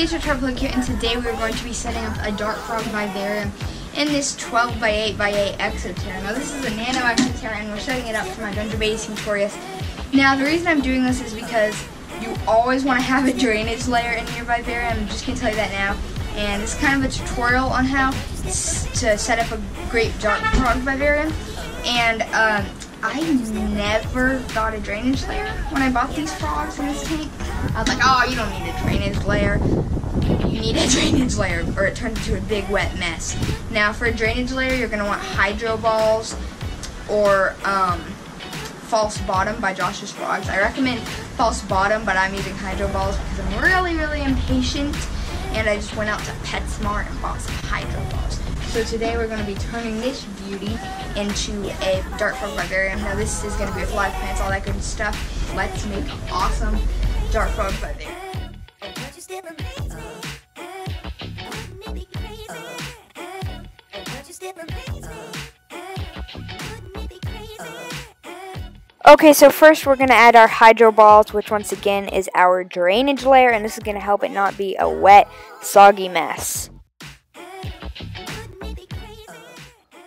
everybody, it's Reptile here, and today we're going to be setting up a dart frog vivarium in this 12x8x8 exoterra. Now this is a nano exoterra, and we're setting it up for my Dungeon Base Notorious. Now the reason I'm doing this is because you always want to have a drainage layer in your vivarium. I'm just going to tell you that now. And it's kind of a tutorial on how to set up a great dart frog vivarium. And I never got a drainage layer when I bought these frogs in this tank. I was like, oh, you don't need a drainage layer. You need a drainage layer, or it turns into a big wet mess. Now, for a drainage layer, you're going to want hydro balls or false bottom by Josh's Frogs. I recommend false bottom, but I'm using hydro balls because I'm really, really impatient. And I just went out to PetSmart and bought some hydro balls. So today we're going to be turning this beauty into a dart frog vivarium. Now this is going to be with live plants, all that good stuff. Let's make an awesome dart frog vivarium. Okay, so first we're going to add our hydro balls, which once again is our drainage layer, and this is going to help it not be a wet, soggy mess.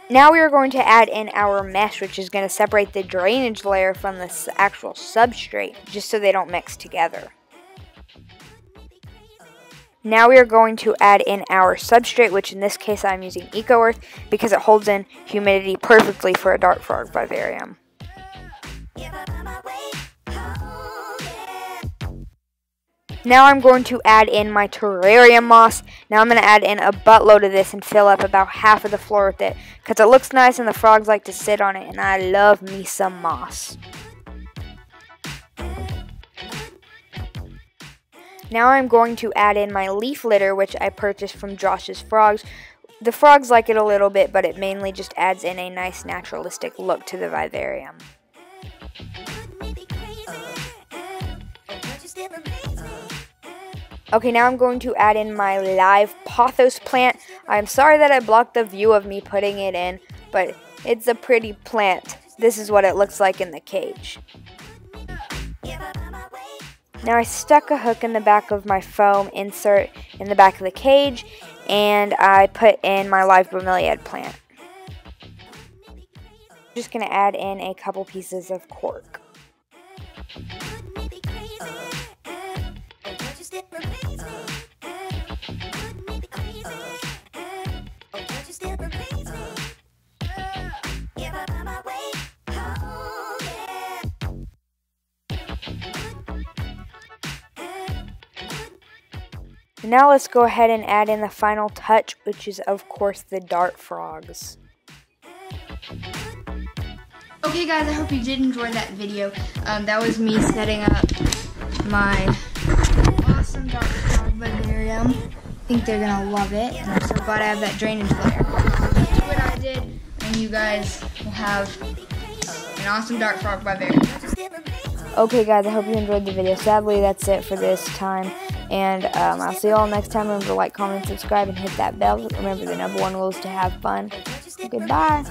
Now we are going to add in our mesh, which is going to separate the drainage layer from the actual substrate, just so they don't mix together. Now we are going to add in our substrate, which in this case I'm using Eco Earth because it holds in humidity perfectly for a dart frog vivarium. Now I'm going to add in my terrarium moss. Now I'm going to add in a buttload of this and fill up about half of the floor with it because it looks nice and the frogs like to sit on it, and I love me some moss. Now I'm going to add in my leaf litter, which I purchased from Josh's Frogs. The frogs like it a little bit, but it mainly just adds in a nice naturalistic look to the vivarium. Okay, now I'm going to add in my live pothos plant. I'm sorry that I blocked the view of me putting it in, but it's a pretty plant. This is what it looks like in the cage. Now I stuck a hook in the back of my foam insert in the back of the cage, and I put in my live bromeliad plant. I'm just going to add in a couple pieces of cork. Now let's go ahead and add in the final touch, which is of course the dart frogs. Okay guys, I hope you did enjoy that video. That was me setting up my awesome dart frog vivarium. I think they're gonna love it, and I'm so glad I have that drainage layer. Do what I did, and you guys will have an awesome dart frog vivarium. Okay guys, I hope you enjoyed the video. Sadly, that's it for this time. And I'll see you all next time. Remember to like, comment, subscribe, and hit that bell. Remember, the #1 rule is to have fun. Goodbye.